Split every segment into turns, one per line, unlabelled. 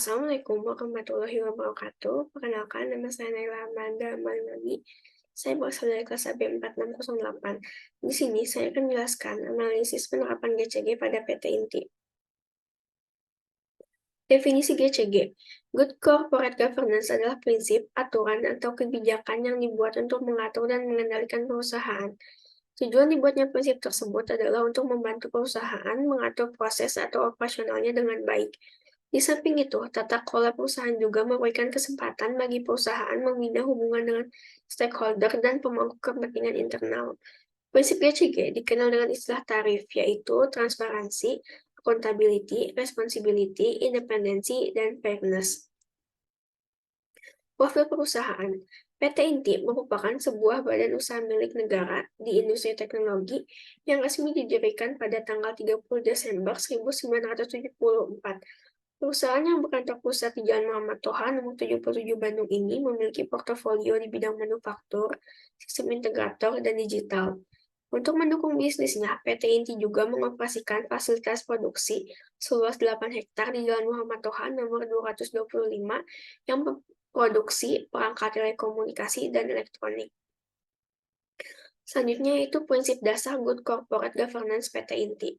Assalamualaikum warahmatullahi wabarakatuh. Perkenalkan, nama saya Naila Amanda Malmani. Saya berasal dari kelas AB 4608. Di sini saya akan menjelaskan analisis penerapan GCG pada PT Inti. Definisi GCG. Good Corporate Governance adalah prinsip, aturan, atau kebijakan yang dibuat untuk mengatur dan mengendalikan perusahaan. Tujuan dibuatnya prinsip tersebut adalah untuk membantu perusahaan mengatur proses atau operasionalnya dengan baik. Di samping itu, tata kelola perusahaan juga memberikan kesempatan bagi perusahaan membina hubungan dengan stakeholder dan pemangku kepentingan internal. Prinsip GCG dikenal dengan istilah tarif, yaitu transparansi, accountability, responsibility, independensi, dan fairness. Profil perusahaan. PT Inti merupakan sebuah badan usaha milik negara di industri teknologi yang resmi didirikan pada tanggal 30 Desember 1974. Perusahaan yang berkantor pusat di Jalan Muhammad Toha nomor 77 Bandung ini memiliki portofolio di bidang manufaktur, sistem integrator, dan digital. Untuk mendukung bisnisnya, PT Inti juga mengoperasikan fasilitas produksi seluas 8 hektar di Jalan Muhammad Toha nomor 225 yang memproduksi perangkat telekomunikasi dan elektronik. Selanjutnya yaitu prinsip dasar Good Corporate Governance PT Inti.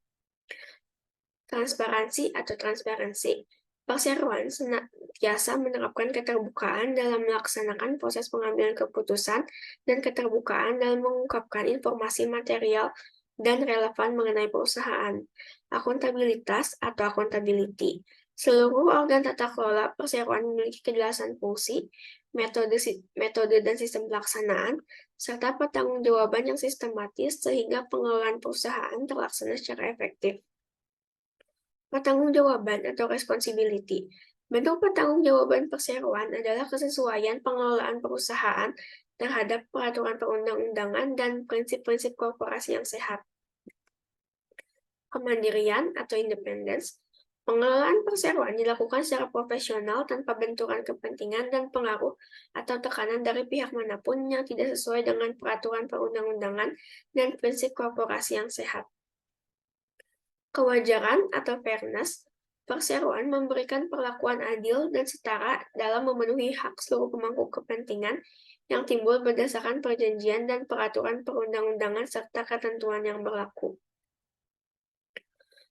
Transparansi atau transparansi. Perseroan senantiasa menerapkan keterbukaan dalam melaksanakan proses pengambilan keputusan dan keterbukaan dalam mengungkapkan informasi material dan relevan mengenai perusahaan. Akuntabilitas atau accountability. Seluruh organ tata kelola perseroan memiliki kejelasan fungsi, metode dan sistem pelaksanaan, serta pertanggungjawaban yang sistematis sehingga pengelolaan perusahaan terlaksana secara efektif. Pertanggungjawaban atau responsibility. Bentuk pertanggungjawaban perseroan adalah kesesuaian pengelolaan perusahaan terhadap peraturan perundang-undangan dan prinsip-prinsip korporasi yang sehat. Kemandirian atau independence. Pengelolaan perseroan dilakukan secara profesional tanpa benturan kepentingan dan pengaruh atau tekanan dari pihak manapun yang tidak sesuai dengan peraturan perundang-undangan dan prinsip korporasi yang sehat. Kewajaran atau fairness, perseroan memberikan perlakuan adil dan setara dalam memenuhi hak seluruh pemangku kepentingan yang timbul berdasarkan perjanjian dan peraturan perundang-undangan serta ketentuan yang berlaku.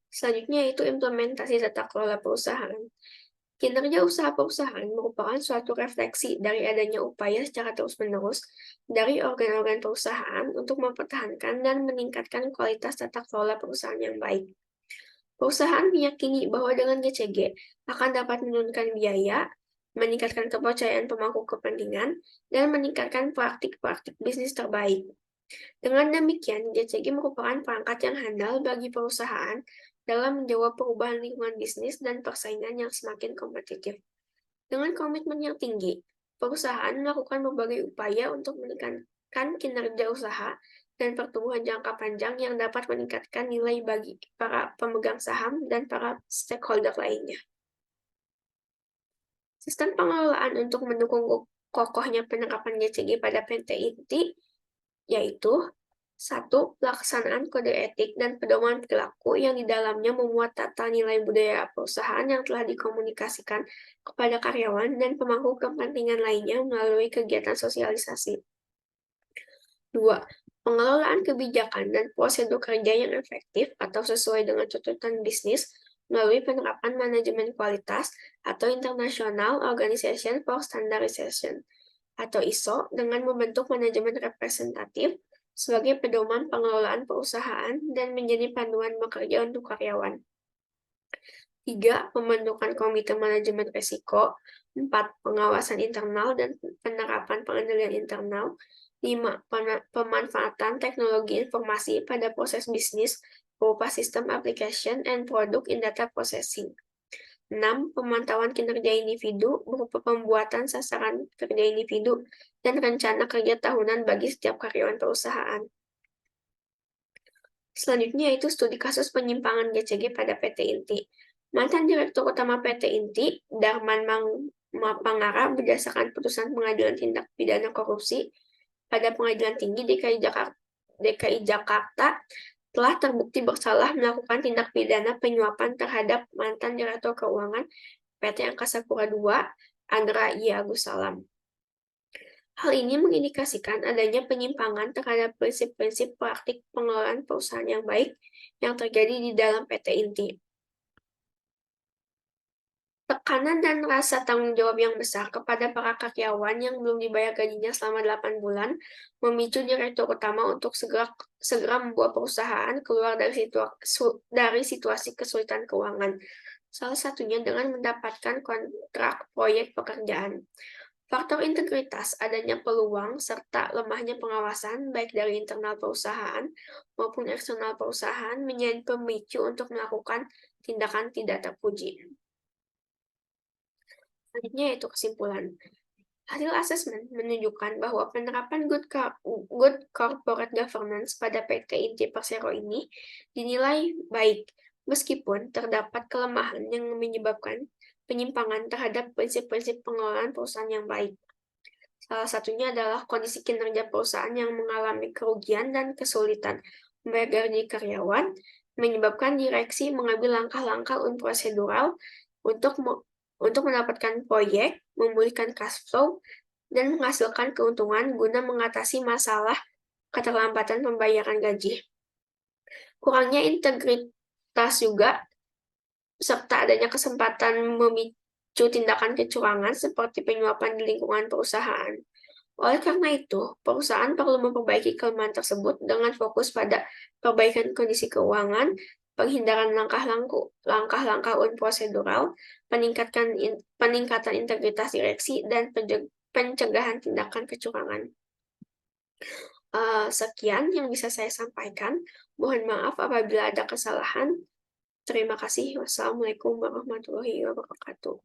Selanjutnya yaitu implementasi tata kelola perusahaan. Kinerja usaha perusahaan merupakan suatu refleksi dari adanya upaya secara terus-menerus dari organ-organ perusahaan untuk mempertahankan dan meningkatkan kualitas tata kelola perusahaan yang baik. Perusahaan meyakini bahwa dengan GCG akan dapat menurunkan biaya, meningkatkan kepercayaan pemangku kepentingan, dan meningkatkan praktik-praktik bisnis terbaik. Dengan demikian, GCG merupakan perangkat yang handal bagi perusahaan dalam menjawab perubahan lingkungan bisnis dan persaingan yang semakin kompetitif. Dengan komitmen yang tinggi, perusahaan melakukan berbagai upaya untuk meningkatkan kinerja usaha dan pertumbuhan jangka panjang yang dapat meningkatkan nilai bagi para pemegang saham dan para stakeholder lainnya. Sistem pengelolaan untuk mendukung kokohnya penerapan GCG pada PT Inti yaitu 1. Pelaksanaan kode etik dan pedoman perilaku yang di dalamnya memuat tata nilai budaya perusahaan yang telah dikomunikasikan kepada karyawan dan pemangku kepentingan lainnya melalui kegiatan sosialisasi. 2. Pengelolaan kebijakan dan prosedur kerja yang efektif atau sesuai dengan tuntutan bisnis melalui penerapan manajemen kualitas atau International Organization for Standardization atau ISO dengan membentuk manajemen representatif sebagai pedoman pengelolaan perusahaan dan menjadi panduan bekerja untuk karyawan. 3. Pembentukan komite manajemen risiko. 4. Pengawasan internal dan penerapan pengendalian internal. 5. Pemanfaatan teknologi informasi pada proses bisnis berupa sistem application and product in data processing. 6. Pemantauan kinerja individu berupa pembuatan sasaran kerja individu dan rencana kerja tahunan bagi setiap karyawan perusahaan. Selanjutnya yaitu studi kasus penyimpangan GCG pada PT Inti. Mantan Direktur Utama PT Inti, Darman Mapangara, berdasarkan putusan Pengadilan Tindak Pidana Korupsi pada Pengadilan Tinggi DKI Jakarta telah terbukti bersalah melakukan tindak pidana penyuapan terhadap mantan Direktur Keuangan PT Angkasa Pura II, Andra I. Agus Salam. Hal ini mengindikasikan adanya penyimpangan terhadap prinsip-prinsip praktik pengelolaan perusahaan yang baik yang terjadi di dalam PT Inti. Tekanan dan rasa tanggung jawab yang besar kepada para karyawan yang belum dibayar gajinya selama 8 bulan memicu direktur utama untuk segera membawa perusahaan keluar dari situasi kesulitan keuangan. Salah satunya dengan mendapatkan kontrak proyek pekerjaan. Faktor integritas, adanya peluang, serta lemahnya pengawasan baik dari internal perusahaan maupun eksternal perusahaan menjadi pemicu untuk melakukan tindakan tidak terpuji. Selanjutnya yaitu kesimpulan. Hasil asesmen menunjukkan bahwa penerapan good corporate governance pada PT Inti Persero ini dinilai baik, meskipun terdapat kelemahan yang menyebabkan penyimpangan terhadap prinsip-prinsip pengelolaan perusahaan yang baik. Salah satunya adalah kondisi kinerja perusahaan yang mengalami kerugian dan kesulitan membayar gaji karyawan, menyebabkan direksi mengambil langkah-langkah prosedural untuk mendapatkan proyek, memulihkan cash flow, dan menghasilkan keuntungan guna mengatasi masalah keterlambatan pembayaran gaji. Kurangnya integritas juga, serta adanya kesempatan memicu tindakan kecurangan seperti penyuapan di lingkungan perusahaan. Oleh karena itu, perusahaan perlu memperbaiki kelemahan tersebut dengan fokus pada perbaikan kondisi keuangan, penghindaran langkah-langkah prosedural, peningkatan integritas direksi, dan pencegahan tindakan kecurangan. Sekian yang bisa saya sampaikan. Mohon maaf apabila ada kesalahan. Terima kasih. Wassalamualaikum warahmatullahi wabarakatuh.